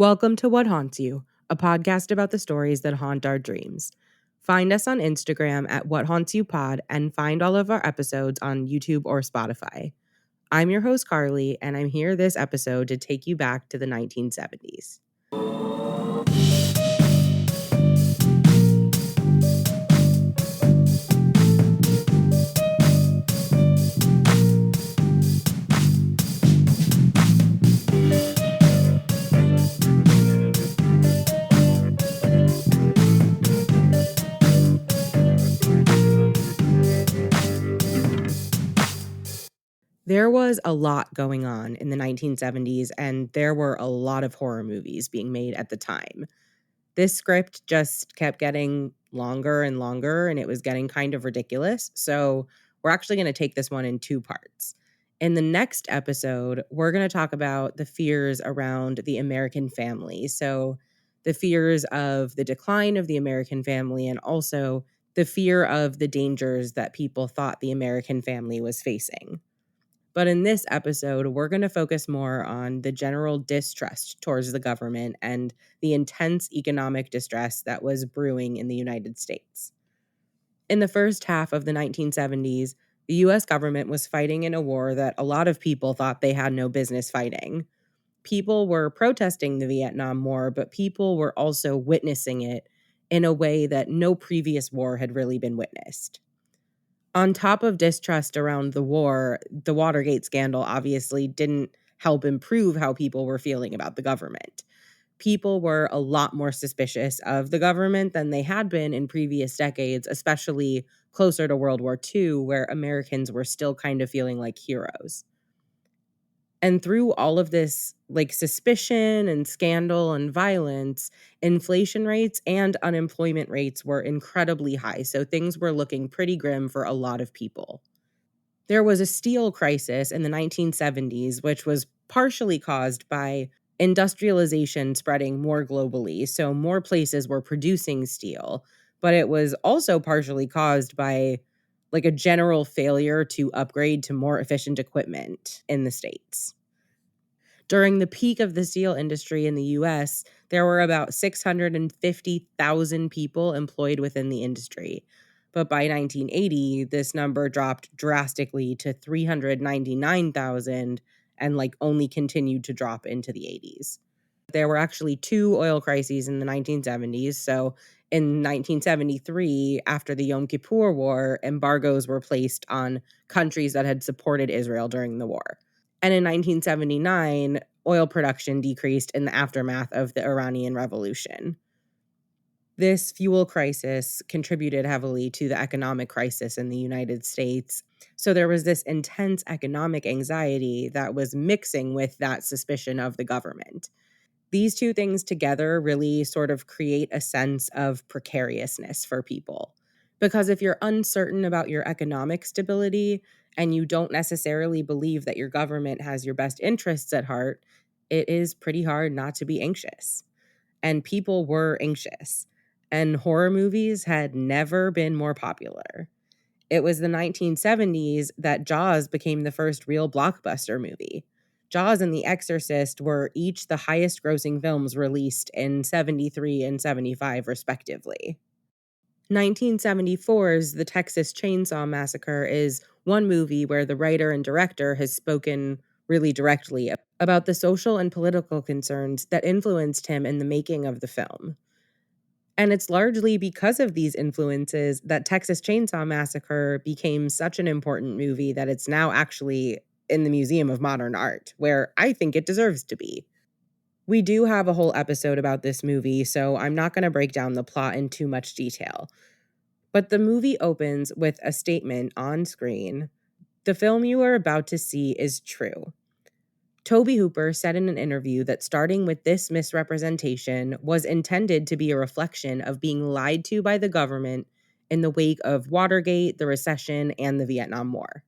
Welcome to What Haunts You, a podcast about the stories that haunt our dreams. Find us on Instagram at What Haunts You Pod and find all of our episodes on YouTube or Spotify. I'm your host, Carly, and I'm here this episode to take you back to the 1970s. There was a lot going on in the 1970s, and there were a lot of horror movies being made at the time. This script just kept getting longer and longer, and it was getting kind of ridiculous. So we're actually going to take this one in two parts. In the next episode, we're going to talk about the fears around the American family. So the fears of the decline of the American family, and also the fear of the dangers that people thought the American family was facing. But in this episode, we're going to focus more on the general distrust towards the government and the intense economic distress that was brewing in the United States. In the first half of the 1970s, the US government was fighting in a war that a lot of people thought they had no business fighting. People were protesting the Vietnam War, but people were also witnessing it in a way that no previous war had really been witnessed. On top of distrust around the war, the Watergate scandal obviously didn't help improve how people were feeling about the government. People were a lot more suspicious of the government than they had been in previous decades, especially closer to World War II, where Americans were still kind of feeling like heroes. And through all of this suspicion and scandal and violence, inflation rates and unemployment rates were incredibly high. So things were looking pretty grim for a lot of people. There was a steel crisis in the 1970s, which was partially caused by industrialization spreading more globally. So more places were producing steel, but it was also partially caused by a general failure to upgrade to more efficient equipment in the States. During the peak of the steel industry in the US, there were about 650,000 people employed within the industry. But by 1980, this number dropped drastically to 399,000 and only continued to drop into the 80s. There were actually two oil crises in the 1970s. So in 1973, after the Yom Kippur War, embargoes were placed on countries that had supported Israel during the war. And in 1979, oil production decreased in the aftermath of the Iranian Revolution. This fuel crisis contributed heavily to the economic crisis in the United States. So there was this intense economic anxiety that was mixing with that suspicion of the government. These two things together really sort of create a sense of precariousness for people. Because if you're uncertain about your economic stability and you don't necessarily believe that your government has your best interests at heart, it is pretty hard not to be anxious. And people were anxious. And horror movies had never been more popular. It was the 1970s that Jaws became the first real blockbuster movie. Jaws and The Exorcist were each the highest grossing films released in 73 and 75, respectively. 1974's The Texas Chainsaw Massacre is one movie where the writer and director has spoken really directly about the social and political concerns that influenced him in the making of the film. And it's largely because of these influences that Texas Chainsaw Massacre became such an important movie that it's now actually in the Museum of Modern Art, where I think it deserves to be. We do have a whole episode about this movie, so I'm not going to break down the plot in too much detail. But the movie opens with a statement on screen. The film you are about to see is true. Tobe Hooper said in an interview that starting with this misrepresentation was intended to be a reflection of being lied to by the government in the wake of Watergate, the recession, and the Vietnam War.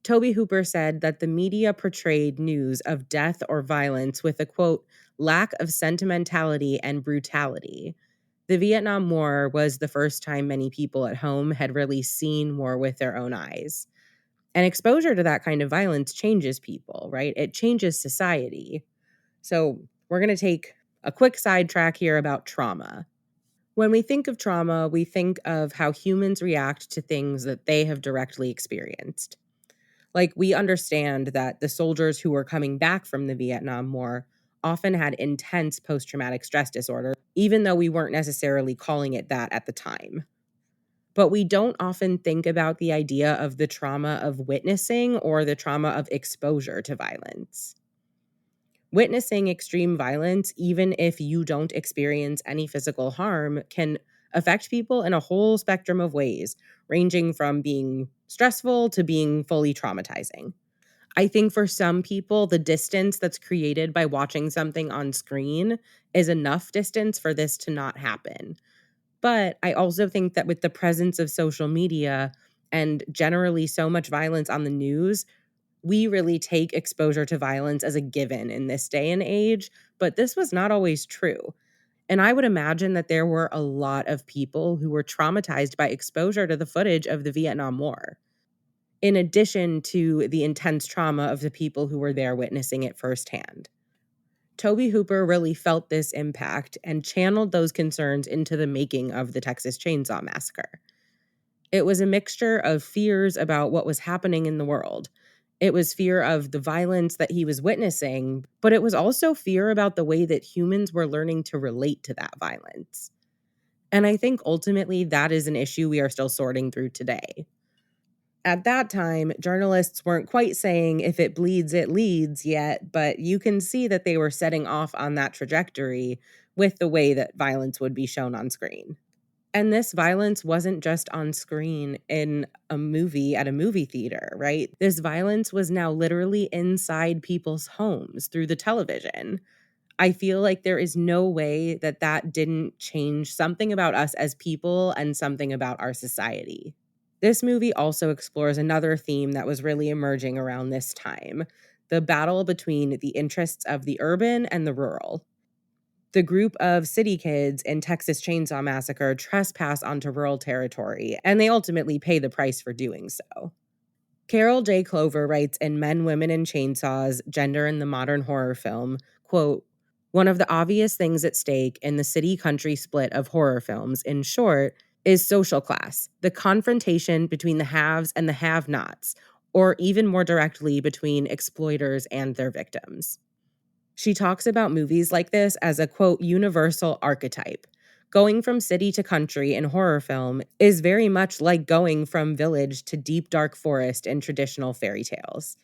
Tobe Hooper said that the media portrayed news of death or violence with a, quote, lack of sentimentality and brutality. The Vietnam War was the first time many people at home had really seen war with their own eyes. And exposure to that kind of violence changes people, right? It changes society. So we're going to take A quick sidetrack here about trauma. When we think of trauma, we think of how humans react to things that they have directly experienced. Like, we understand that the soldiers who were coming back from the Vietnam War often had intense post traumatic stress disorder, even though we weren't necessarily calling it that at the time. But we don't often think about the idea of the trauma of witnessing or the trauma of exposure to violence. Witnessing extreme violence, even if you don't experience any physical harm, can affect people in a whole spectrum of ways, ranging from being stressful to being fully traumatizing. I think for some people, the distance that's created by watching something on screen is enough distance for this to not happen. But I also think that with the presence of social media and generally so much violence on the news, we really take exposure to violence as a given in this day and age, but this was not always true. And I would imagine that there were a lot of people who were traumatized by exposure to the footage of the Vietnam War, in addition to the intense trauma of the people who were there witnessing it firsthand. Tobe Hooper really felt this impact and channeled those concerns into the making of the Texas Chainsaw Massacre. It was a mixture of fears about what was happening in the world. It was fear of the violence that he was witnessing, but it was also fear about the way that humans were learning to relate to that violence. And I think ultimately that is an issue we are still sorting through today. At that time, journalists weren't quite saying if it bleeds, it leads yet, but you can see that they were setting off on that trajectory with the way that violence would be shown on screen. And this violence wasn't just on screen in a movie at a movie theater, right? This violence was now literally inside people's homes through the television. I feel like there is no way that that didn't change something about us as people and something about our society. This movie also explores another theme that was really emerging around this time: the battle between the interests of the urban and the rural. The group of city kids in Texas Chainsaw Massacre trespass onto rural territory, and they ultimately pay the price for doing so. Carol J. Clover writes in Men, Women, and Chainsaws, Gender in the Modern Horror Film, quote, "One of the obvious things at stake in the city-country split of horror films, in short, is social class, the confrontation between the haves and the have-nots, or even more directly between exploiters and their victims." She talks about movies like this as a, quote, "universal archetype." Going from city to country in horror film is very much like going from village to deep dark forest in traditional fairy tales.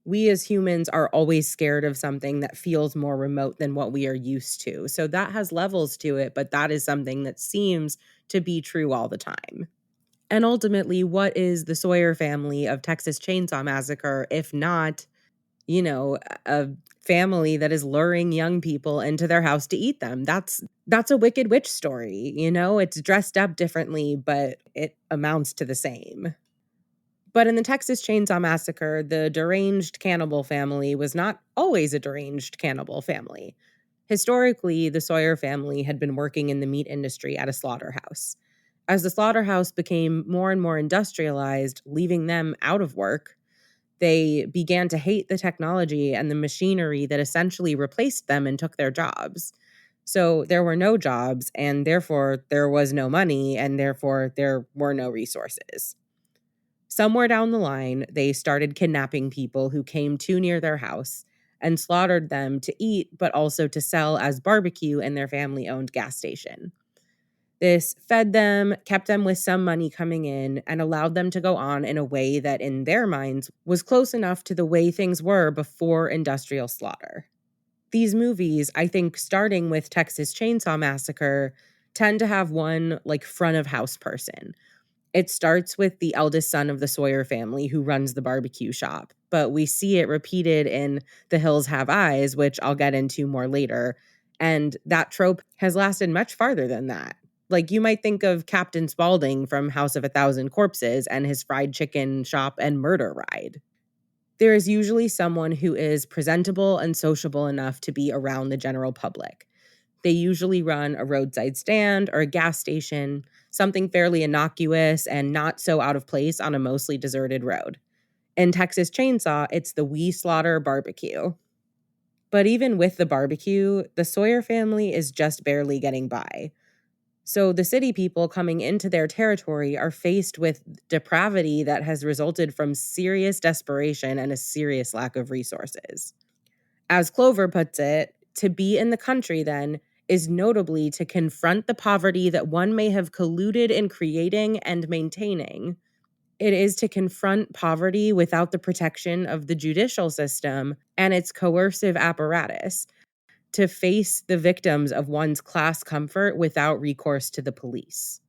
We as humans are always scared of something that feels more remote than what we are used to. So that has levels to it, but that is something that seems to be true all the time. And ultimately, what is the Sawyer family of Texas Chainsaw Massacre if not, a family that is luring young people into their house to eat them? That's a Wicked Witch story, It's dressed up differently, but it amounts to the same. But in the Texas Chainsaw Massacre, the deranged cannibal family was not always a deranged cannibal family. Historically, the Sawyer family had been working in the meat industry at a slaughterhouse. As the slaughterhouse became more and more industrialized, leaving them out of work, they began to hate the technology and the machinery that essentially replaced them and took their jobs. So there were no jobs, and therefore there was no money, and therefore there were no resources. Somewhere down the line, they started kidnapping people who came too near their house and slaughtered them to eat, but also to sell as barbecue in their family-owned gas station. This fed them, kept them with some money coming in, and allowed them to go on in a way that, in their minds, was close enough to the way things were before industrial slaughter. These movies, I think, starting with Texas Chainsaw Massacre, tend to have one, front of house person. It starts with the eldest son of the Sawyer family who runs the barbecue shop, but we see it repeated in The Hills Have Eyes, which I'll get into more later, and that trope has lasted much farther than that. You might think of Captain Spaulding from House of a Thousand Corpses and his fried chicken shop and murder ride. There is usually someone who is presentable and sociable enough to be around the general public. They usually run a roadside stand or a gas station, something fairly innocuous and not so out of place on a mostly deserted road. In Texas Chainsaw, it's the We Slaughter barbecue. But even with the barbecue, the Sawyer family is just barely getting by. So the city people coming into their territory are faced with depravity that has resulted from serious desperation and a serious lack of resources. As Clover puts it, to be in the country then is notably to confront the poverty that one may have colluded in creating and maintaining. It is to confront poverty without the protection of the judicial system and its coercive apparatus, to face the victims of one's class comfort without recourse to the police.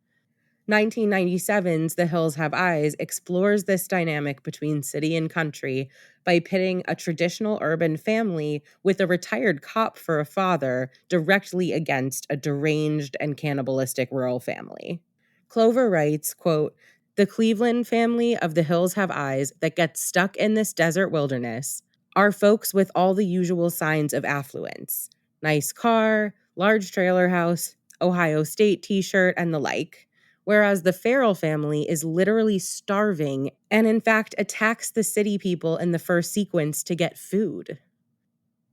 1997's The Hills Have Eyes explores this dynamic between city and country by pitting a traditional urban family with a retired cop for a father directly against a deranged and cannibalistic rural family. Clover writes, quote, "The Cleveland family of The Hills Have Eyes that gets stuck in this desert wilderness are folks with all the usual signs of affluence. Nice car, large trailer house, Ohio State t-shirt, and the like. Whereas the Farrell family is literally starving and in fact attacks the city people in the first sequence to get food."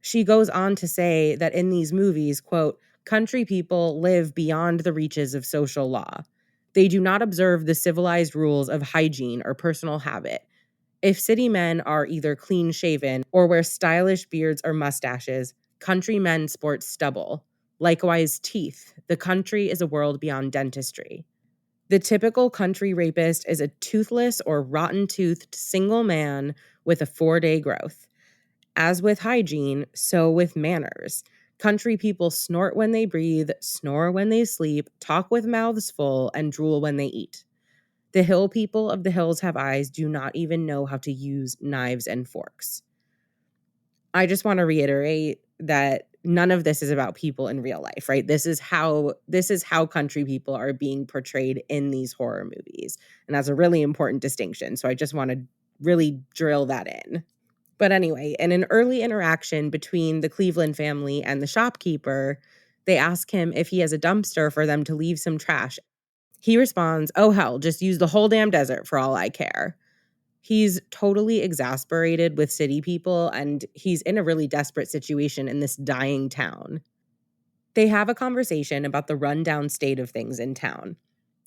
She goes on to say that in these movies, quote, "Country people live beyond the reaches of social law. They do not observe the civilized rules of hygiene or personal habit. If city men are either clean shaven or wear stylish beards or mustaches, country men sport stubble. Likewise, teeth. The country is a world beyond dentistry. The typical country rapist is a toothless or rotten-toothed single man with a 4-day growth. As with hygiene, so with manners. Country people snort when they breathe, snore when they sleep, talk with mouths full, and drool when they eat. The hill people of the Hills Have Eyes do not even know how to use knives and forks." I just want to reiterate that none of this is about people in real life, right? This is how country people are being portrayed in these horror movies. And that's a really important distinction. So I just want to really drill that in. But anyway, in an early interaction between the Cleveland family and the shopkeeper, they ask him if he has a dumpster for them to leave some trash. He responds, "Oh hell, just use the whole damn desert for all I care." He's totally exasperated with city people, and he's in a really desperate situation in this dying town. They have a conversation about the rundown state of things in town.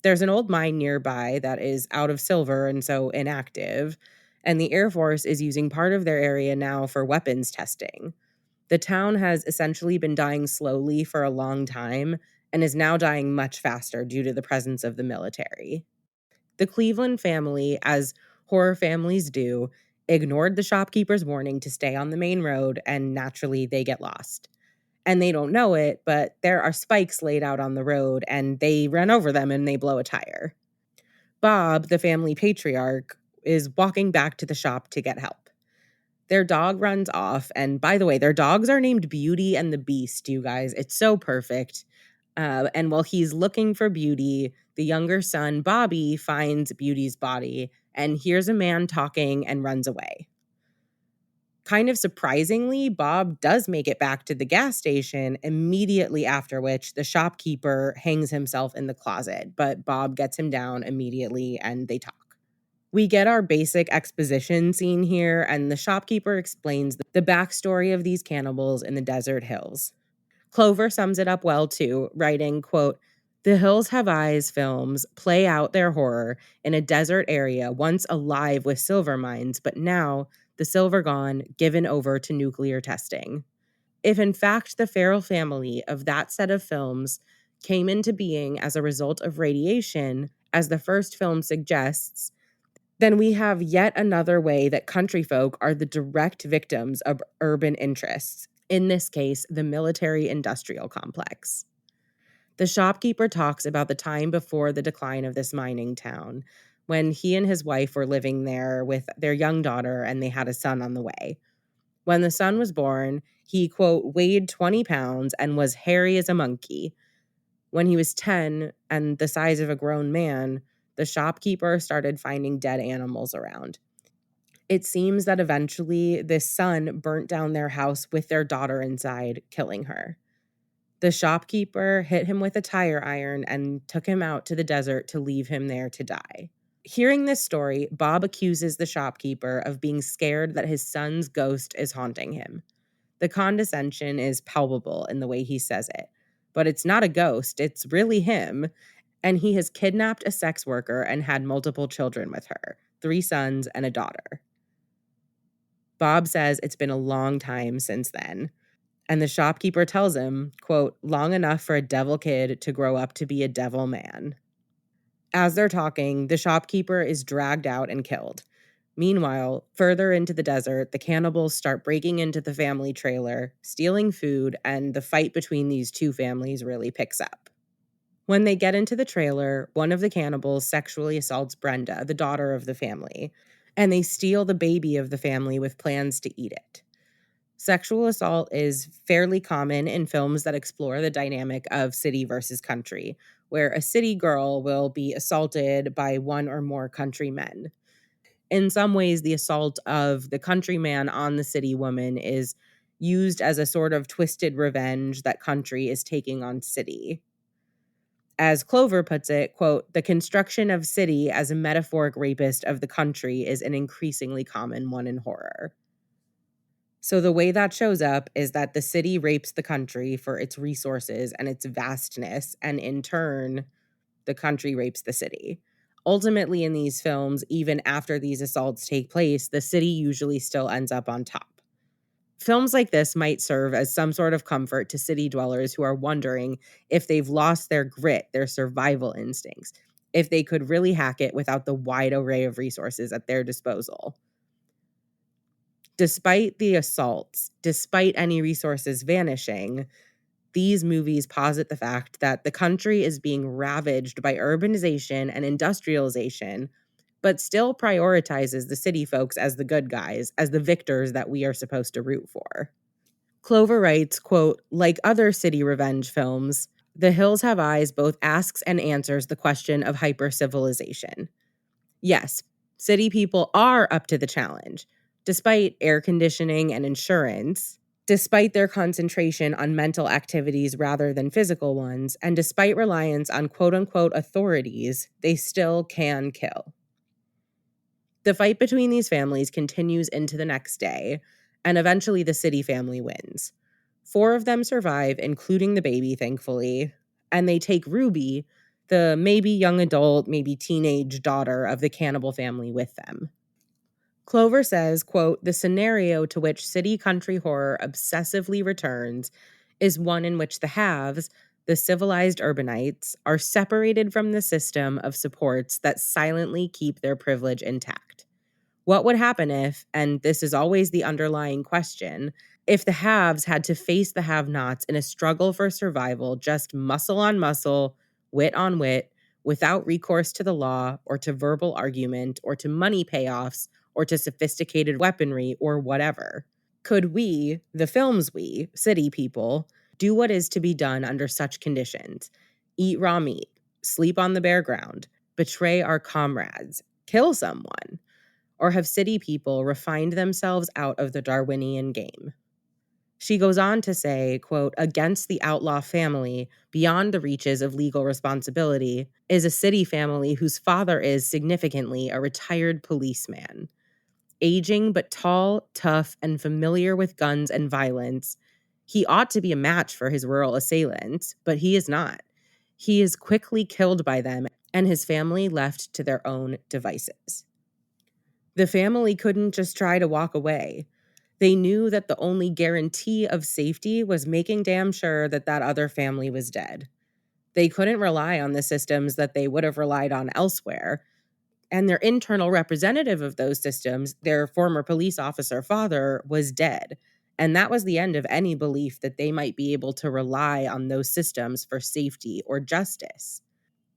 There's an old mine nearby that is out of silver and so inactive, and the Air Force is using part of their area now for weapons testing. The town has essentially been dying slowly for a long time and is now dying much faster due to the presence of the military. The Cleveland family, as horror families do, ignored the shopkeeper's warning to stay on the main road, and naturally they get lost. And they don't know it, but there are spikes laid out on the road, and they run over them and they blow a tire. Bob, the family patriarch, is walking back to the shop to get help. Their dog runs off, and by the way, their dogs are named Beauty and the Beast, you guys. It's so perfect. And while he's looking for Beauty, the younger son, Bobby, finds Beauty's body and hears a man talking and runs away. Kind of surprisingly, Bob does make it back to the gas station, immediately after which the shopkeeper hangs himself in the closet, but Bob gets him down immediately and they talk. We get our basic exposition scene here, and the shopkeeper explains the backstory of these cannibals in the desert hills. Clover sums it up well too, writing, quote, "The Hills Have Eyes films play out their horror in a desert area once alive with silver mines, but now the silver gone, given over to nuclear testing. If in fact the Farrell family of that set of films came into being as a result of radiation, as the first film suggests, then we have yet another way that country folk are the direct victims of urban interests, in this case, the military-industrial complex." The shopkeeper talks about the time before the decline of this mining town, when he and his wife were living there with their young daughter and they had a son on the way. When the son was born, he, quote, "weighed 20 pounds and was hairy as a monkey. When he was 10 and the size of a grown man, the shopkeeper started finding dead animals around. It seems that eventually this son burnt down their house with their daughter inside, killing her. The shopkeeper hit him with a tire iron and took him out to the desert to leave him there to die." Hearing this story, Bob accuses the shopkeeper of being scared that his son's ghost is haunting him. The condescension is palpable in the way he says it. But it's not a ghost, it's really him. And he has kidnapped a sex worker and had multiple children with her, 3 sons and a daughter. Bob says it's been a long time since then. And the shopkeeper tells him, quote, long enough for a devil kid to grow up to be a devil man. As they're talking, the shopkeeper is dragged out and killed. Meanwhile, further into the desert, the cannibals start breaking into the family trailer, stealing food, and the fight between these two families really picks up. When they get into the trailer, one of the cannibals sexually assaults Brenda, the daughter of the family, and they steal the baby of the family with plans to eat it. Sexual assault is fairly common in films that explore the dynamic of city versus country, where a city girl will be assaulted by one or more country men. In some ways, the assault of the countryman on the city woman is used as a sort of twisted revenge that country is taking on city. As Clover puts it, quote, the construction of city as a metaphoric rapist of the country is an increasingly common one in horror. So the way that shows up is that the city rapes the country for its resources and its vastness, and in turn, the country rapes the city. Ultimately, in these films, even after these assaults take place, the city usually still ends up on top. Films like this might serve as some sort of comfort to city dwellers who are wondering if they've lost their grit, their survival instincts, if they could really hack it without the wide array of resources at their disposal. Despite the assaults, despite any resources vanishing, these movies posit the fact that the country is being ravaged by urbanization and industrialization, but still prioritizes the city folks as the good guys, as the victors that we are supposed to root for. Clover writes, quote, like other city revenge films, The Hills Have Eyes both asks and answers the question of hypercivilization. Yes, city people are up to the challenge. Despite air conditioning and insurance, despite their concentration on mental activities rather than physical ones, and despite reliance on quote-unquote authorities, they still can kill. The fight between these families continues into the next day, and eventually the city family wins. 4 of them survive, including the baby, thankfully, and they take Ruby, the maybe young adult, maybe teenage daughter of the cannibal family, with them. Clover says, quote, the scenario to which city-country horror obsessively returns is one in which the haves, the civilized urbanites, are separated from the system of supports that silently keep their privilege intact. What would happen if, and this is always the underlying question, if the haves had to face the have-nots in a struggle for survival, just muscle on muscle, wit on wit, without recourse to the law or to verbal argument or to money payoffs or to sophisticated weaponry or whatever? Could we, the film's we, city people, do what is to be done under such conditions? Eat raw meat, sleep on the bare ground, betray our comrades, kill someone? Or have city people refined themselves out of the Darwinian game? She goes on to say, quote, against the outlaw family, beyond the reaches of legal responsibility, is a city family whose father is significantly a retired policeman. Aging but tall, tough, and familiar with guns and violence, he ought to be a match for his rural assailants, but he is not. He is quickly killed by them and his family left to their own devices. The family couldn't just try to walk away. They knew that the only guarantee of safety was making damn sure that that other family was dead. They couldn't rely on the systems that they would have relied on elsewhere. And their internal representative of those systems, their former police officer father, was dead. And that was the end of any belief that they might be able to rely on those systems for safety or justice.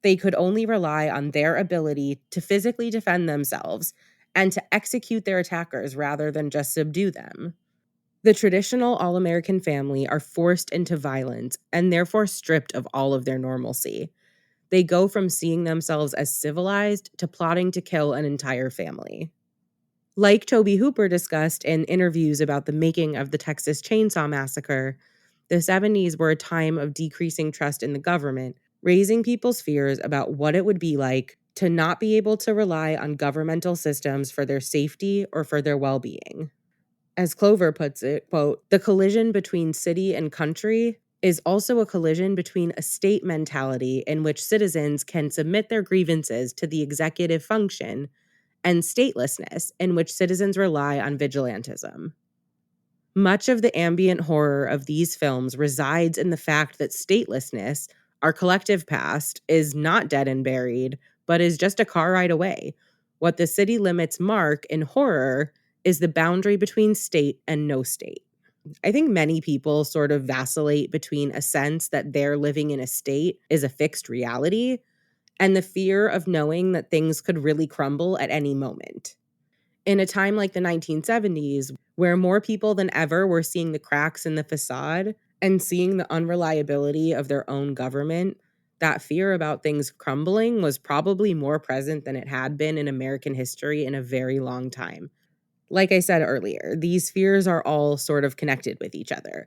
They could only rely on their ability to physically defend themselves and to execute their attackers rather than just subdue them. The traditional all-American family are forced into violence and therefore stripped of all of their normalcy. They go from seeing themselves as civilized to plotting to kill an entire family. Like Tobe Hooper discussed in interviews about the making of the Texas Chainsaw Massacre, the 70s were a time of decreasing trust in the government, raising people's fears about what it would be like to not be able to rely on governmental systems for their safety or for their well-being. As Clover puts it, quote, "The collision between city and country is also a collision between a state mentality in which citizens can submit their grievances to the executive function and statelessness in which citizens rely on vigilantism. Much of the ambient horror of these films resides in the fact that statelessness, our collective past, is not dead and buried, but is just a car ride away. What the city limits mark in horror is the boundary between state and no state." I think many people sort of vacillate between a sense that they're living in a state is a fixed reality and the fear of knowing that things could really crumble at any moment. In a time like the 1970s, where more people than ever were seeing the cracks in the facade and seeing the unreliability of their own government, that fear about things crumbling was probably more present than it had been in American history in a very long time. Like I said earlier, these fears are all sort of connected with each other.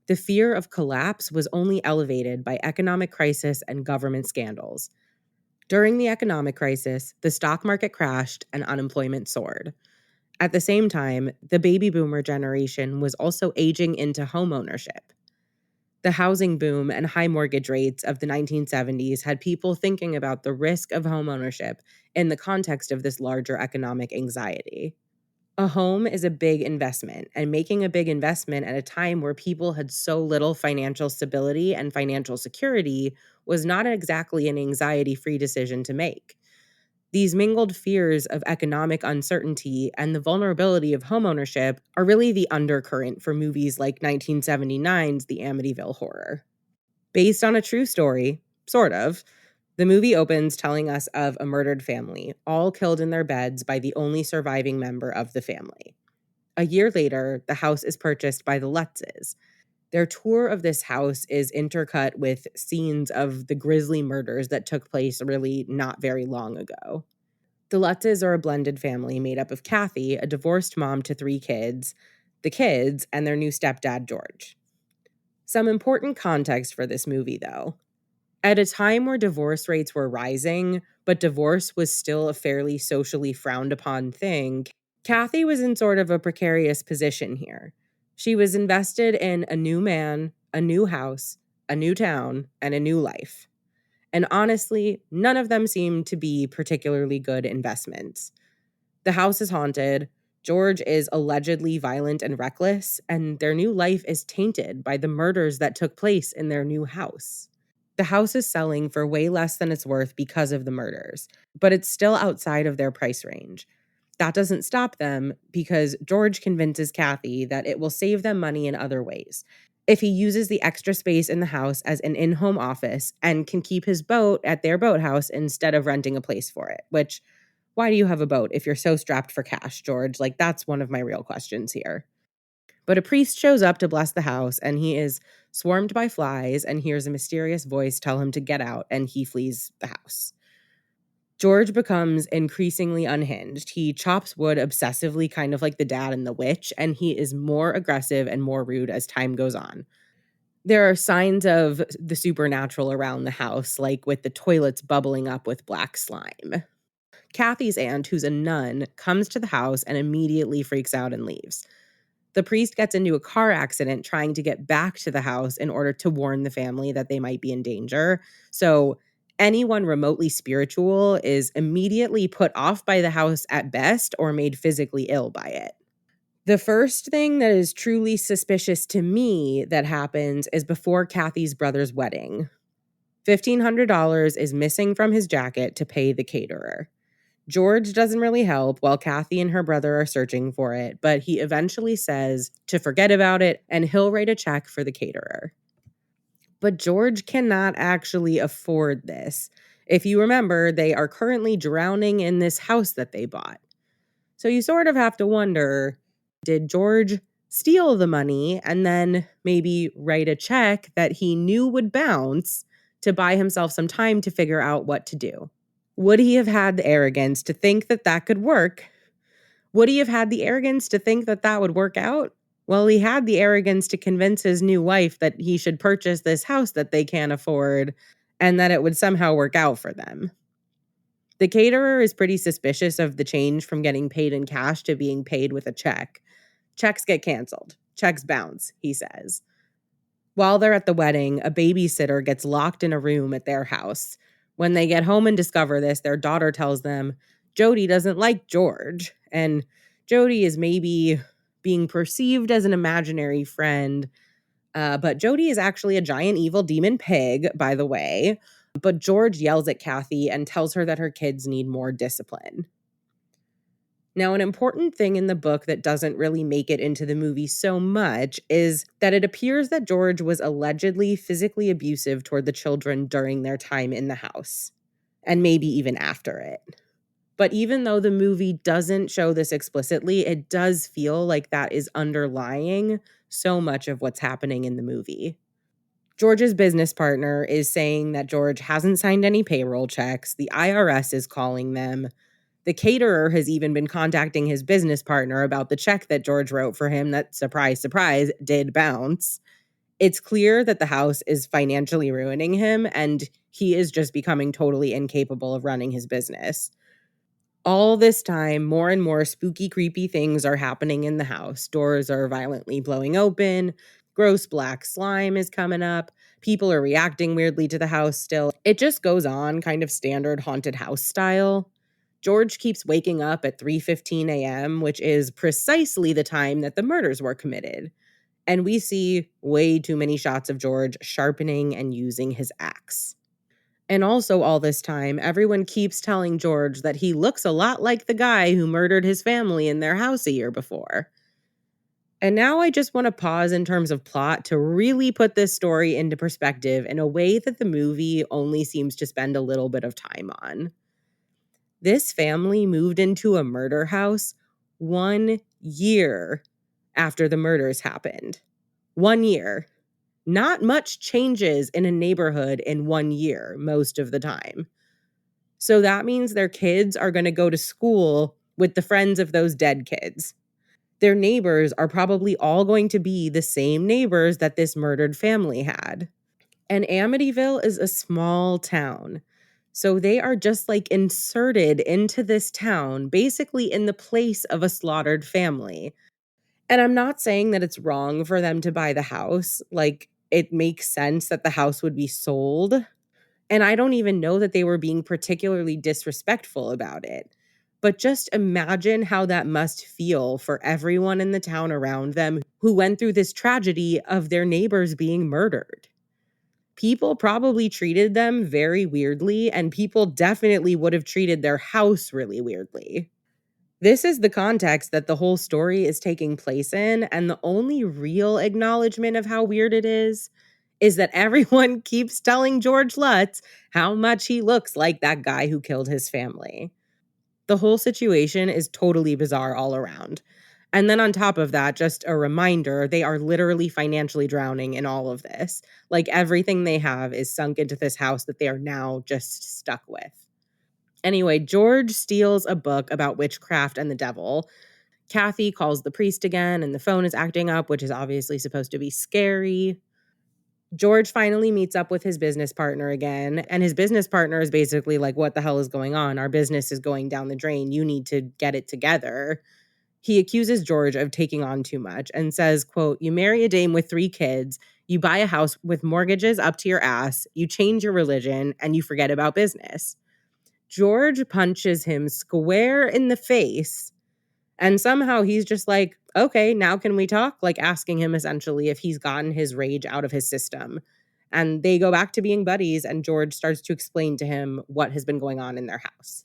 The fear of collapse was only elevated by economic crisis and government scandals. During the economic crisis, the stock market crashed and unemployment soared. At the same time, the baby boomer generation was also aging into homeownership. The housing boom and high mortgage rates of the 1970s had people thinking about the risk of homeownership in the context of this larger economic anxiety. A home is a big investment, and making a big investment at a time where people had so little financial stability and financial security was not exactly an anxiety-free decision to make. These mingled fears of economic uncertainty and the vulnerability of homeownership are really the undercurrent for movies like 1979's The Amityville Horror. Based on a true story, sort of, the movie opens telling us of a murdered family, all killed in their beds by the only surviving member of the family. A year later, the house is purchased by the Lutzes. Their tour of this house is intercut with scenes of the grisly murders that took place really not very long ago. The Lutzes are a blended family made up of Kathy, a divorced mom to 3 kids, the kids, and their new stepdad, George. Some important context for this movie, though. At a time where divorce rates were rising, but divorce was still a fairly socially frowned upon thing, Kathy was in sort of a precarious position here. She was invested in a new man, a new house, a new town, and a new life. And honestly, none of them seemed to be particularly good investments. The house is haunted, George is allegedly violent and reckless, and their new life is tainted by the murders that took place in their new house. The house is selling for way less than it's worth because of the murders, but it's still outside of their price range. That doesn't stop them because George convinces Kathy that it will save them money in other ways. If he uses the extra space in the house as an in-home office and can keep his boat at their boathouse instead of renting a place for it, which, why do you have a boat if you're so strapped for cash, George? Like, that's one of my real questions here. But a priest shows up to bless the house, and he is swarmed by flies and hears a mysterious voice tell him to get out, and he flees the house. George becomes increasingly unhinged. He chops wood obsessively, kind of like the dad in The Witch, and he is more aggressive and more rude as time goes on. There are signs of the supernatural around the house, like with the toilets bubbling up with black slime. Kathy's aunt, who's a nun, comes to the house and immediately freaks out and leaves. The priest gets into a car accident trying to get back to the house in order to warn the family that they might be in danger. So anyone remotely spiritual is immediately put off by the house at best or made physically ill by it. The first thing that is truly suspicious to me that happens is before Kathy's brother's wedding. $1,500 is missing from his jacket to pay the caterer. George doesn't really help while Kathy and her brother are searching for it, but he eventually says to forget about it and he'll write a check for the caterer. But George cannot actually afford this. If you remember, they are currently drowning in this house that they bought. So you sort of have to wonder, did George steal the money and then maybe write a check that he knew would bounce to buy himself some time to figure out what to do? Would he have had the arrogance to think that that could work? Would he have had the arrogance to think that that would work out? Well, he had the arrogance to convince his new wife that he should purchase this house that they can't afford and that it would somehow work out for them. The caterer is pretty suspicious of the change from getting paid in cash to being paid with a check. Checks get canceled. Checks bounce, he says. While they're at the wedding, a babysitter gets locked in a room at their house. When they get home and discover this, their daughter tells them Jody doesn't like George, and Jody is maybe being perceived as an imaginary friend, but Jody is actually a giant evil demon pig, by the way. But George yells at Kathy and tells her that her kids need more discipline. Now, an important thing in the book that doesn't really make it into the movie so much is that it appears that George was allegedly physically abusive toward the children during their time in the house, and maybe even after it. But even though the movie doesn't show this explicitly, it does feel like that is underlying so much of what's happening in the movie. George's business partner is saying that George hasn't signed any payroll checks. The IRS is calling them. The caterer has even been contacting his business partner about the check that George wrote for him that, surprise, surprise, did bounce. It's clear that the house is financially ruining him, and he is just becoming totally incapable of running his business. All this time, more and more spooky, creepy things are happening in the house. Doors are violently blowing open. Gross black slime is coming up. People are reacting weirdly to the house still. It just goes on, kind of standard haunted house style. George keeps waking up at 3:15 a.m., which is precisely the time that the murders were committed. And we see way too many shots of George sharpening and using his axe. And also, all this time, everyone keeps telling George that he looks a lot like the guy who murdered his family in their house a year before. And now I just want to pause in terms of plot to really put this story into perspective in a way that the movie only seems to spend a little bit of time on. This family moved into a murder house 1 year after the murders happened. 1 year. Not much changes in a neighborhood in 1 year most of the time. So that means their kids are going to go to school with the friends of those dead kids. Their neighbors are probably all going to be the same neighbors that this murdered family had. And Amityville is a small town. So they are just like inserted into this town, basically in the place of a slaughtered family. And I'm not saying that it's wrong for them to buy the house. Like, it makes sense that the house would be sold. And I don't even know that they were being particularly disrespectful about it. But just imagine how that must feel for everyone in the town around them who went through this tragedy of their neighbors being murdered. People probably treated them very weirdly, and people definitely would have treated their house really weirdly. This is the context that the whole story is taking place in, and the only real acknowledgement of how weird it is that everyone keeps telling George Lutz how much he looks like that guy who killed his family. The whole situation is totally bizarre all around. And then on top of that, just a reminder, they are literally financially drowning in all of this. Like, everything they have is sunk into this house that they are now just stuck with. Anyway, George steals a book about witchcraft and the devil. Kathy calls the priest again, and the phone is acting up, which is obviously supposed to be scary. George finally meets up with his business partner again, and his business partner is basically like, what the hell is going on? Our business is going down the drain. You need to get it together. He accuses George of taking on too much and says, quote, "You marry a dame with 3 kids, you buy a house with mortgages up to your ass, you change your religion, and you forget about business." George punches him square in the face, and somehow he's just like, okay, now can we talk? Like, asking him essentially if he's gotten his rage out of his system. And they go back to being buddies, and George starts to explain to him what has been going on in their house.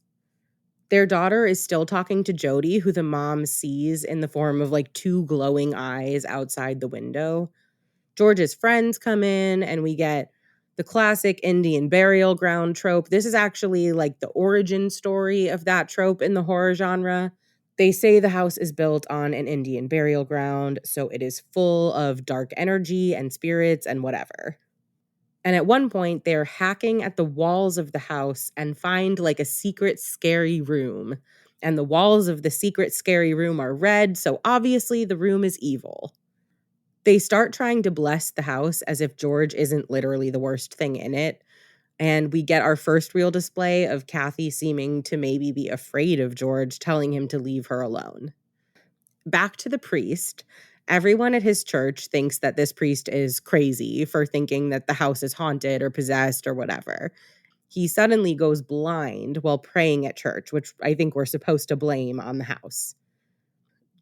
Their daughter is still talking to Jody, who the mom sees in the form of like 2 glowing eyes outside the window. George's friends come in, and we get the classic Indian burial ground trope. This is actually like the origin story of that trope in the horror genre. They say the house is built on an Indian burial ground, so it is full of dark energy and spirits and whatever. And at one point, they're hacking at the walls of the house and find like a secret scary room. And the walls of the secret scary room are red, so obviously the room is evil. They start trying to bless the house as if George isn't literally the worst thing in it. And we get our first real display of Kathy seeming to maybe be afraid of George telling him to leave her alone. Back to the priest. Everyone at his church thinks that this priest is crazy for thinking that the house is haunted or possessed or whatever. He suddenly goes blind while praying at church, which I think we're supposed to blame on the house.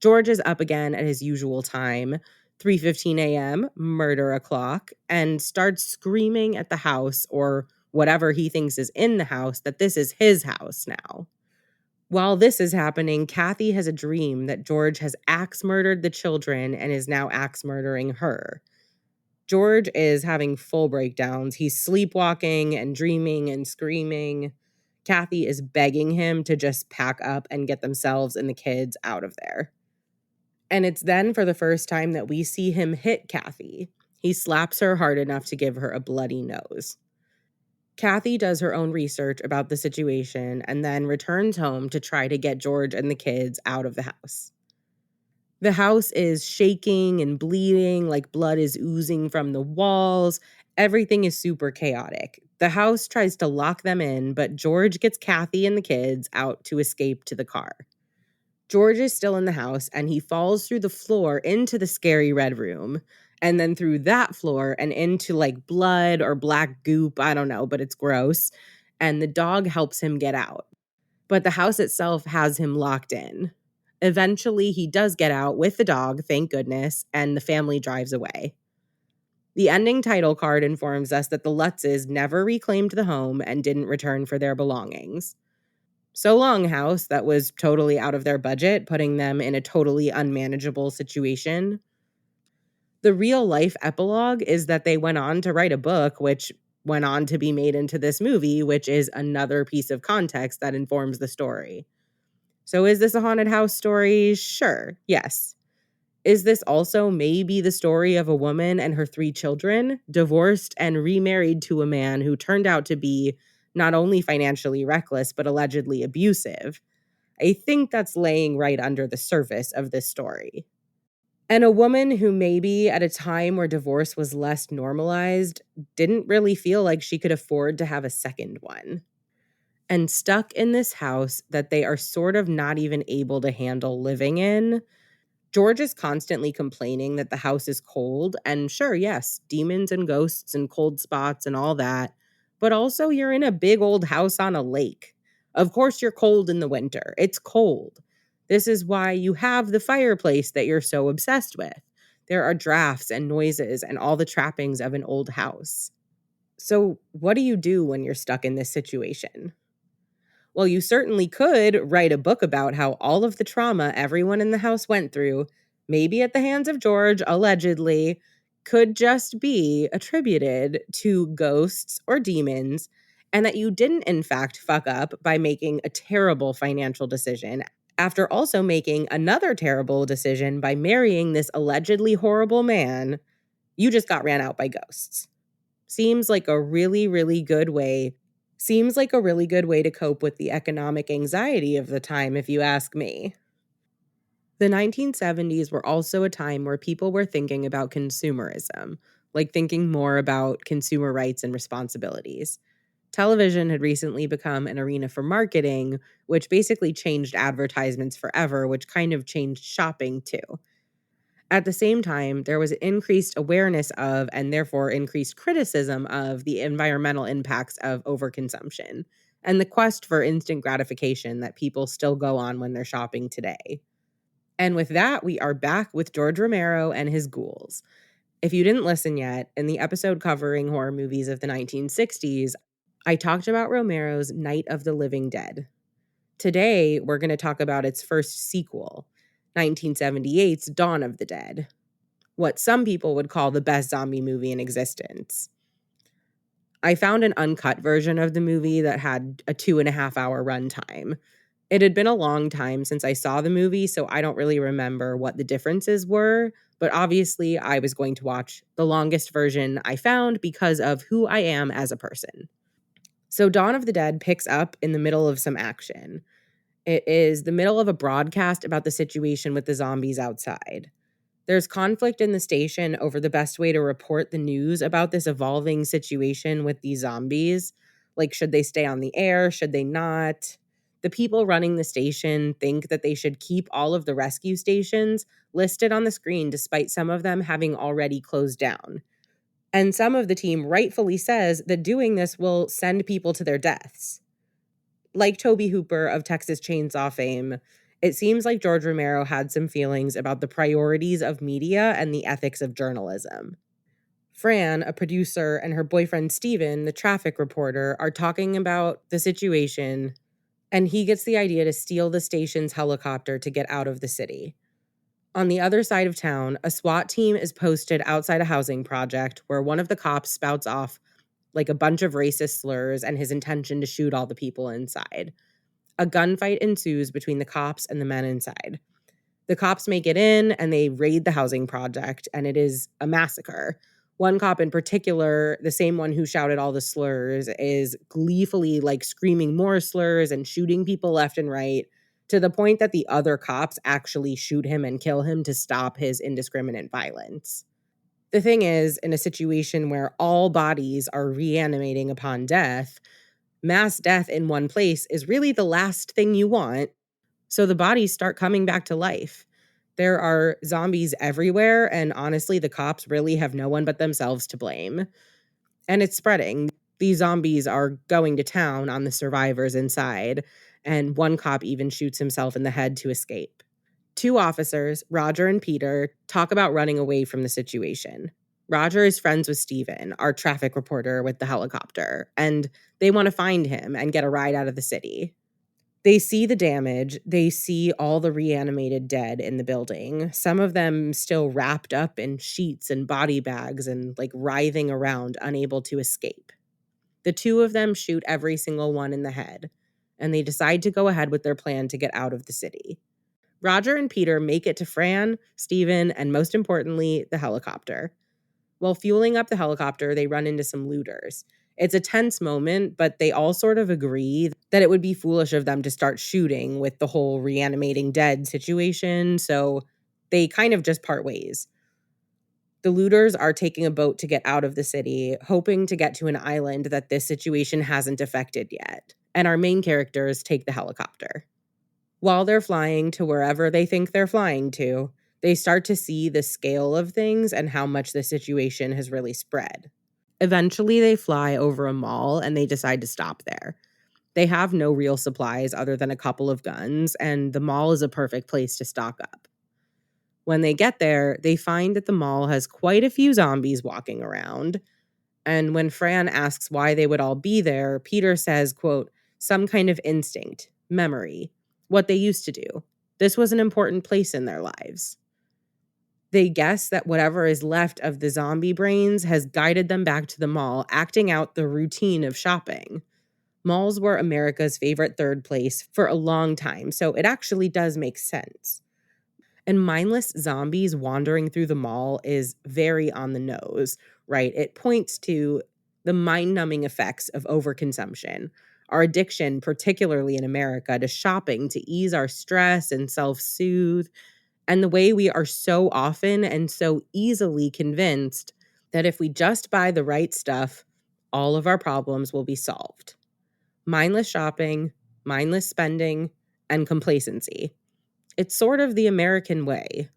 George is up again at his usual time, 3:15 a.m., murder o'clock, and starts screaming at the house or whatever he thinks is in the house that this is his house now. While this is happening, Kathy has a dream that George has axe murdered the children and is now axe murdering her. George is having full breakdowns. He's sleepwalking and dreaming and screaming. Kathy is begging him to just pack up and get themselves and the kids out of there. And it's then for the first time that we see him hit Kathy. He slaps her hard enough to give her a bloody nose. Kathy does her own research about the situation and then returns home to try to get George and the kids out of the house. The house is shaking and bleeding, like blood is oozing from the walls. Everything is super chaotic. The house tries to lock them in, but George gets Kathy and the kids out to escape to the car. George is still in the house and he falls through the floor into the scary red room and then through that floor and into like blood or black goop. I don't know, but it's gross. And the dog helps him get out. But the house itself has him locked in. Eventually, he does get out with the dog, thank goodness, and the family drives away. The ending title card informs us that the Lutzes never reclaimed the home and didn't return for their belongings. So long, house that was totally out of their budget, putting them in a totally unmanageable situation. The real life epilogue is that they went on to write a book, which went on to be made into this movie, which is another piece of context that informs the story. So is this a haunted house story? Sure, yes. Is this also maybe the story of a woman and her 3 children, divorced and remarried to a man who turned out to be not only financially reckless, but allegedly abusive? I think that's laying right under the surface of this story. And a woman who maybe at a time where divorce was less normalized didn't really feel like she could afford to have a second one. And stuck in this house that they are sort of not even able to handle living in. George is constantly complaining that the house is cold, and sure, yes, demons and ghosts and cold spots and all that, but also you're in a big old house on a lake. Of course you're cold in the winter. It's cold. This is why you have the fireplace that you're so obsessed with. There are drafts and noises and all the trappings of an old house. So, what do you do when you're stuck in this situation? Well, you certainly could write a book about how all of the trauma everyone in the house went through, maybe at the hands of George, allegedly, could just be attributed to ghosts or demons, and that you didn't, in fact, fuck up by making a terrible financial decision after also making another terrible decision by marrying this allegedly horrible man. You just got ran out by ghosts. Seems like a really, really good way Seems like a really good way to cope with the economic anxiety of the time, if you ask me. The 1970s were also a time where people were thinking about consumerism, like thinking more about consumer rights and responsibilities. Television had recently become an arena for marketing, which basically changed advertisements forever, which kind of changed shopping too. At the same time, there was increased awareness of, and therefore increased criticism of, the environmental impacts of overconsumption and the quest for instant gratification that people still go on when they're shopping today. And with that, we are back with George Romero and his ghouls. If you didn't listen yet, in the episode covering horror movies of the 1960s, I talked about Romero's Night of the Living Dead. Today, we're going to talk about its first sequel, 1978's Dawn of the Dead, what some people would call the best zombie movie in existence. I found an uncut version of the movie that had a 2.5-hour runtime. It had been a long time since I saw the movie, so I don't really remember what the differences were, but obviously I was going to watch the longest version I found because of who I am as a person. So Dawn of the Dead picks up in the middle of some action. It is the middle of a broadcast about the situation with the zombies outside. There's conflict in the station over the best way to report the news about this evolving situation with these zombies. Like, should they stay on the air? Should they not? The people running the station think that they should keep all of the rescue stations listed on the screen despite some of them having already closed down. And some of the team rightfully says that doing this will send people to their deaths. Like Toby Hooper of Texas Chainsaw fame, it seems like George Romero had some feelings about the priorities of media and the ethics of journalism. Fran, a producer, and her boyfriend Steven, the traffic reporter, are talking about the situation, and he gets the idea to steal the station's helicopter to get out of the city. On the other side of town, a SWAT team is posted outside a housing project where one of the cops spouts off like a bunch of racist slurs and his intention to shoot all the people inside. A gunfight ensues between the cops and the men inside. The cops make it in and they raid the housing project, and it is a massacre. One cop in particular, the same one who shouted all the slurs, is gleefully like screaming more slurs and shooting people left and right, to the point that the other cops actually shoot him and kill him to stop his indiscriminate violence. The thing is, in a situation where all bodies are reanimating upon death, mass death in one place is really the last thing you want. So the bodies start coming back to life. There are zombies everywhere, and honestly, the cops really have no one but themselves to blame. And it's spreading. These zombies are going to town on the survivors inside, and one cop even shoots himself in the head to escape. Two officers, Roger and Peter, talk about running away from the situation. Roger is friends with Steven, our traffic reporter with the helicopter, and they want to find him and get a ride out of the city. They see the damage. They see all the reanimated dead in the building, some of them still wrapped up in sheets and body bags and like writhing around, unable to escape. The two of them shoot every single one in the head, and they decide to go ahead with their plan to get out of the city. Roger and Peter make it to Fran, Steven, and most importantly, the helicopter. While fueling up the helicopter, they run into some looters. It's a tense moment, but they all sort of agree that it would be foolish of them to start shooting with the whole reanimating dead situation, so they kind of just part ways. The looters are taking a boat to get out of the city, hoping to get to an island that this situation hasn't affected yet, and our main characters take the helicopter. While they're flying to wherever they think they're flying to, they start to see the scale of things and how much the situation has really spread. Eventually, they fly over a mall and they decide to stop there. They have no real supplies other than a couple of guns, and the mall is a perfect place to stock up. When they get there, they find that the mall has quite a few zombies walking around. And when Fran asks why they would all be there, Peter says, quote, "Some kind of instinct, memory, what they used to do. This was an important place in their lives." They guess that whatever is left of the zombie brains has guided them back to the mall, acting out the routine of shopping. Malls were America's favorite third place for a long time, so it actually does make sense. And mindless zombies wandering through the mall is very on the nose, right? It points to the mind-numbing effects of overconsumption, our addiction, particularly in America, to shopping to ease our stress and self-soothe, and the way we are so often and so easily convinced that if we just buy the right stuff, all of our problems will be solved. Mindless shopping, mindless spending, and complacency. It's sort of the American way.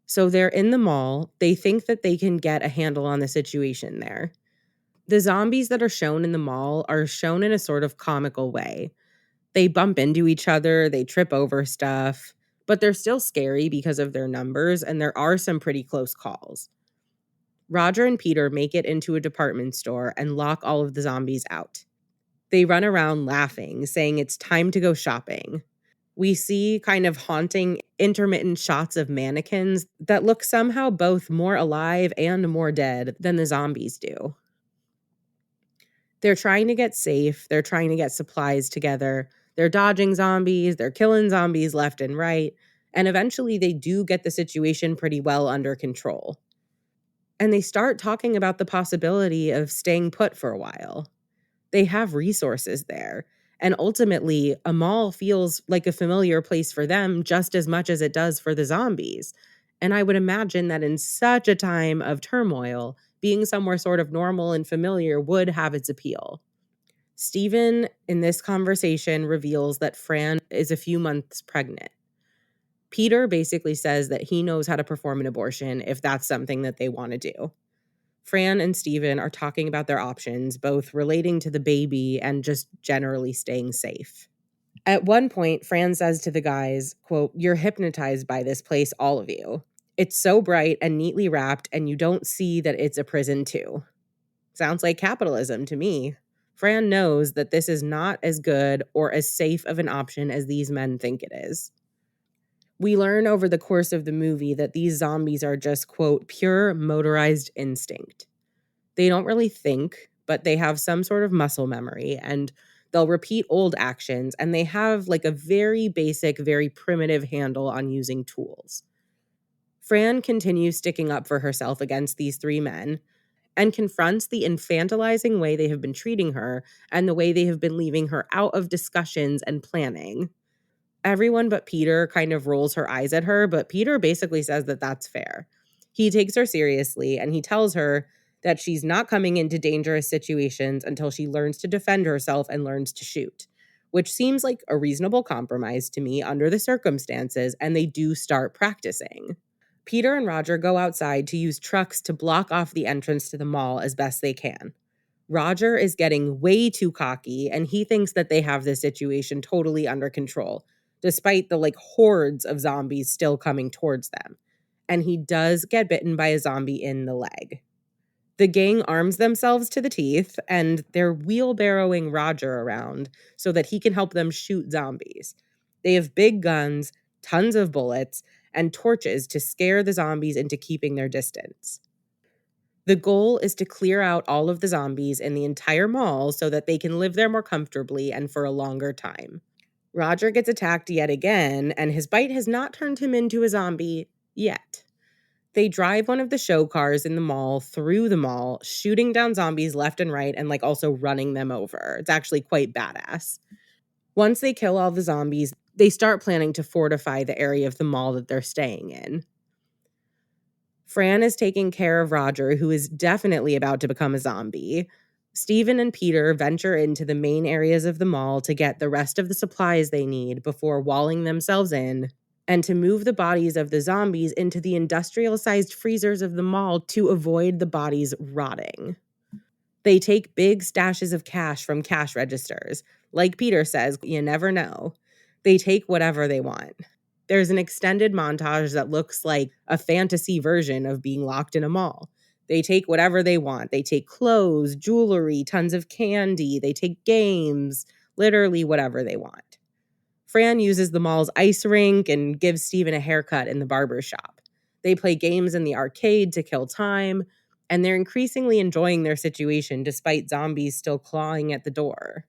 So they're in the mall. They think that they can get a handle on the situation there. The zombies that are shown in the mall are shown in a sort of comical way. They bump into each other, they trip over stuff, but they're still scary because of their numbers, and there are some pretty close calls. Roger and Peter make it into a department store and lock all of the zombies out. They run around laughing, saying it's time to go shopping. We see kind of haunting, intermittent shots of mannequins that look somehow both more alive and more dead than the zombies do. They're trying to get safe. They're trying to get supplies together. They're dodging zombies. They're killing zombies left and right. And eventually they do get the situation pretty well under control. And they start talking about the possibility of staying put for a while. They have resources there. And ultimately, a mall feels like a familiar place for them just as much as it does for the zombies. And I would imagine that in such a time of turmoil, being somewhere sort of normal and familiar would have its appeal. Stephen, in this conversation, reveals that Fran is a few months pregnant. Peter basically says that he knows how to perform an abortion if that's something that they want to do. Fran and Stephen are talking about their options, both relating to the baby and just generally staying safe. At one point, Fran says to the guys, quote, "You're hypnotized by this place, all of you. It's so bright and neatly wrapped, and you don't see that it's a prison too." Sounds like capitalism to me. Fran knows that this is not as good or as safe of an option as these men think it is. We learn over the course of the movie that these zombies are just, quote, "pure motorized instinct." They don't really think, but they have some sort of muscle memory, and they'll repeat old actions, and they have like a very basic, very primitive handle on using tools. Fran continues sticking up for herself against these three men and confronts the infantilizing way they have been treating her and the way they have been leaving her out of discussions and planning. Everyone but Peter kind of rolls her eyes at her, but Peter basically says that that's fair. He takes her seriously and he tells her that she's not coming into dangerous situations until she learns to defend herself and learns to shoot, which seems like a reasonable compromise to me under the circumstances, and they do start practicing. Peter and Roger go outside to use trucks to block off the entrance to the mall as best they can. Roger is getting way too cocky, and he thinks that they have this situation totally under control, despite the hordes of zombies still coming towards them. And he does get bitten by a zombie in the leg. The gang arms themselves to the teeth, and they're wheelbarrowing Roger around so that he can help them shoot zombies. They have big guns, tons of bullets, and torches to scare the zombies into keeping their distance. The goal is to clear out all of the zombies in the entire mall so that they can live there more comfortably and for a longer time. Roger gets attacked yet again, and his bite has not turned him into a zombie yet. They drive one of the show cars in the mall through the mall, shooting down zombies left and right and also running them over. It's actually quite badass. Once they kill all the zombies, they start planning to fortify the area of the mall that they're staying in. Fran is taking care of Roger, who is definitely about to become a zombie. Stephen and Peter venture into the main areas of the mall to get the rest of the supplies they need before walling themselves in, and to move the bodies of the zombies into the industrial-sized freezers of the mall to avoid the bodies rotting. They take big stashes of cash from cash registers. Like Peter says, you never know. They take whatever they want. There's an extended montage that looks like a fantasy version of being locked in a mall. They take whatever they want. They take clothes, jewelry, tons of candy. They take games, literally whatever they want. Fran uses the mall's ice rink and gives Stephen a haircut in the barber shop. They play games in the arcade to kill time, and they're increasingly enjoying their situation despite zombies still clawing at the door.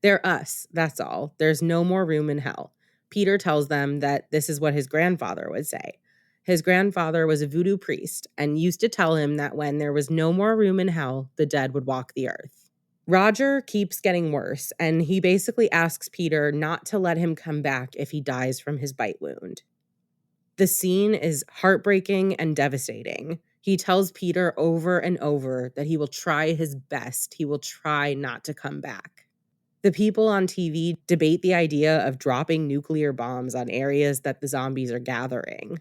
They're us, that's all. There's no more room in hell. Peter tells them that this is what his grandfather would say. His grandfather was a voodoo priest and used to tell him that when there was no more room in hell, the dead would walk the earth. Roger keeps getting worse, and he basically asks Peter not to let him come back if he dies from his bite wound. The scene is heartbreaking and devastating. He tells Peter over and over that he will try his best. He will try not to come back. The people on TV debate the idea of dropping nuclear bombs on areas that the zombies are gathering.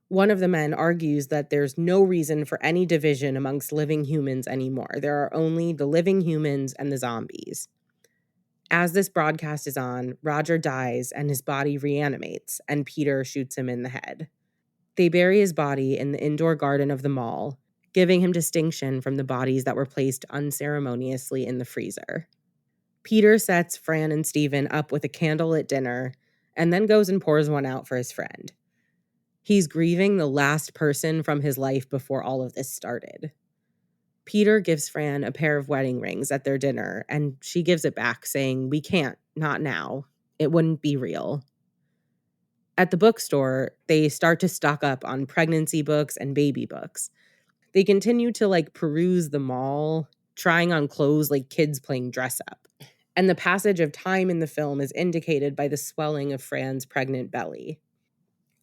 One of the men argues that there's no reason for any division amongst living humans anymore. There are only the living humans and the zombies. As this broadcast is on, Roger dies and his body reanimates, and Peter shoots him in the head. They bury his body in the indoor garden of the mall, giving him distinction from the bodies that were placed unceremoniously in the freezer. Peter sets Fran and Stephen up with a candlelit dinner and then goes and pours one out for his friend. He's grieving the last person from his life before all of this started. Peter gives Fran a pair of wedding rings at their dinner, and she gives it back, saying, "We can't, not now. It wouldn't be real." At the bookstore, they start to stock up on pregnancy books and baby books. They continue to peruse the mall, trying on clothes like kids playing dress up. And the passage of time in the film is indicated by the swelling of Fran's pregnant belly.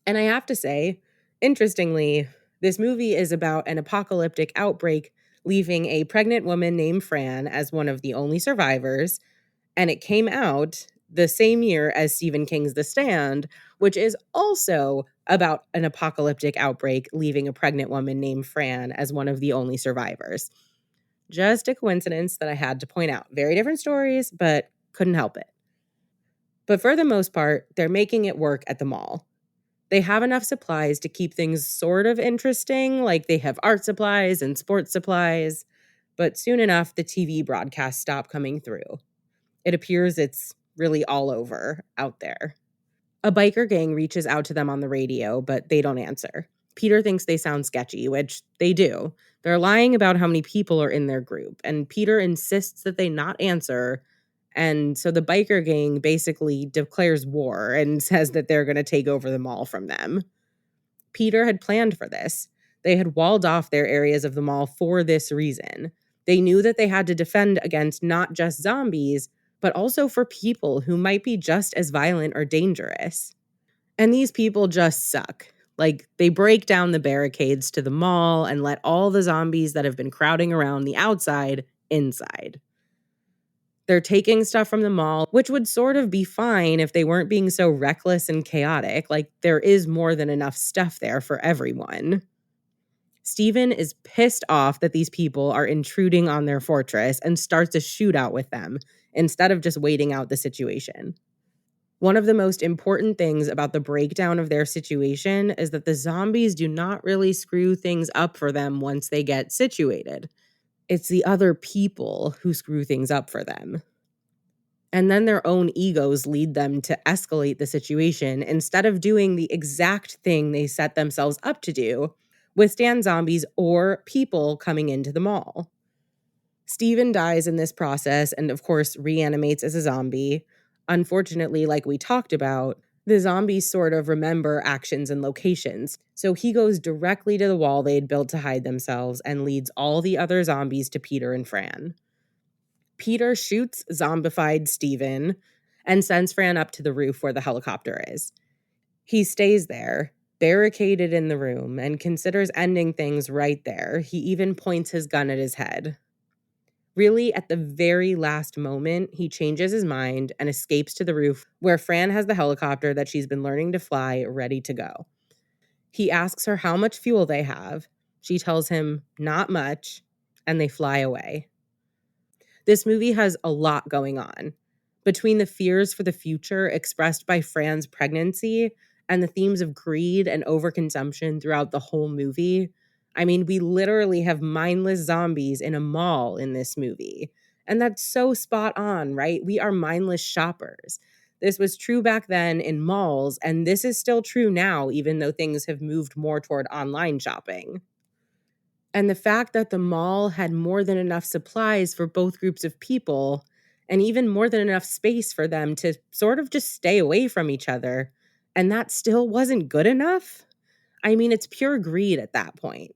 And I have to say, interestingly, this movie is about an apocalyptic outbreak leaving a pregnant woman named Fran as one of the only survivors. And it came out the same year as Stephen King's The Stand, which is also about an apocalyptic outbreak, leaving a pregnant woman named Fran as one of the only survivors. Just a coincidence that I had to point out. Very different stories, but couldn't help it. But for the most part, they're making it work at the mall. They have enough supplies to keep things sort of interesting, like they have art supplies and sports supplies. But soon enough, the TV broadcasts stop coming through. It appears it's really all over out there. A biker gang reaches out to them on the radio, but they don't answer. Peter thinks they sound sketchy, which they do. They're lying about how many people are in their group, and Peter insists that they not answer. And so the biker gang basically declares war and says that they're going to take over the mall from them. Peter had planned for this. They had walled off their areas of the mall for this reason. They knew that they had to defend against not just zombies, but also for people who might be just as violent or dangerous. And these people just suck. Like, they break down the barricades to the mall and let all the zombies that have been crowding around the outside inside. They're taking stuff from the mall, which would sort of be fine if they weren't being so reckless and chaotic. Like, there is more than enough stuff there for everyone. Stephen is pissed off that these people are intruding on their fortress and starts a shootout with them instead of just waiting out the situation. One of the most important things about the breakdown of their situation is that the zombies do not really screw things up for them once they get situated. It's the other people who screw things up for them. And then their own egos lead them to escalate the situation instead of doing the exact thing they set themselves up to do, withstand zombies or people coming into the mall. Steven dies in this process and, of course, reanimates as a zombie. Unfortunately, like we talked about, the zombies sort of remember actions and locations. So he goes directly to the wall they'd built to hide themselves and leads all the other zombies to Peter and Fran. Peter shoots zombified Steven and sends Fran up to the roof where the helicopter is. He stays there, barricaded in the room, and considers ending things right there. He even points his gun at his head. Really, at the very last moment, he changes his mind and escapes to the roof where Fran has the helicopter that she's been learning to fly ready to go. He asks her how much fuel they have. She tells him not much, and they fly away. This movie has a lot going on. Between the fears for the future expressed by Fran's pregnancy and the themes of greed and overconsumption throughout the whole movie, I mean, we literally have mindless zombies in a mall in this movie. And that's so spot on, right? We are mindless shoppers. This was true back then in malls, and this is still true now, even though things have moved more toward online shopping. And the fact that the mall had more than enough supplies for both groups of people, and even more than enough space for them to sort of just stay away from each other, and that still wasn't good enough? I mean, it's pure greed at that point.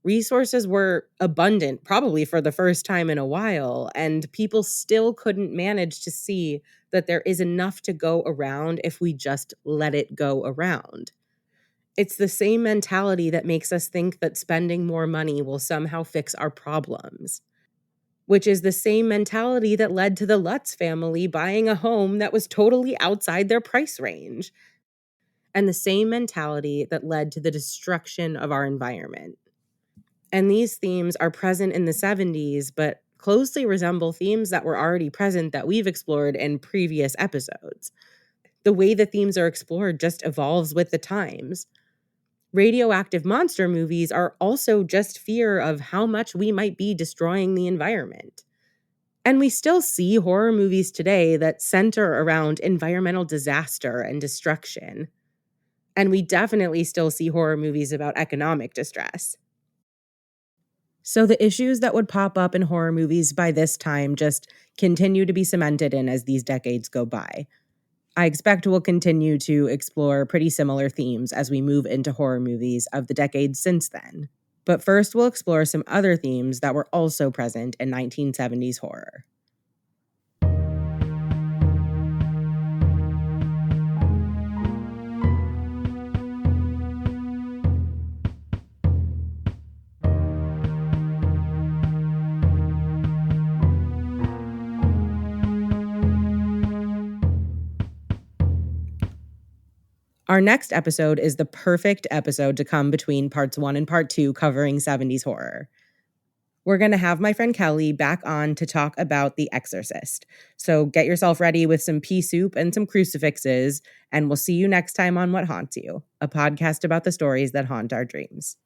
Resources were abundant, probably for the first time in a while, and people still couldn't manage to see that there is enough to go around if we just let it go around. It's the same mentality that makes us think that spending more money will somehow fix our problems, which is the same mentality that led to the Lutz family buying a home that was totally outside their price range, and the same mentality that led to the destruction of our environment. And these themes are present in the 70s, but closely resemble themes that were already present that we've explored in previous episodes. The way the themes are explored just evolves with the times. Radioactive monster movies are also just fear of how much we might be destroying the environment. And we still see horror movies today that center around environmental disaster and destruction. And we definitely still see horror movies about economic distress. So the issues that would pop up in horror movies by this time just continue to be cemented in as these decades go by. I expect we'll continue to explore pretty similar themes as we move into horror movies of the decades since then. But first, we'll explore some other themes that were also present in 1970s horror. Our next episode is the perfect episode to come between parts 1 and part 2 covering 70s horror. We're going to have my friend Kelly back on to talk about The Exorcist. So get yourself ready with some pea soup and some crucifixes, and we'll see you next time on What Haunts You, a podcast about the stories that haunt our dreams.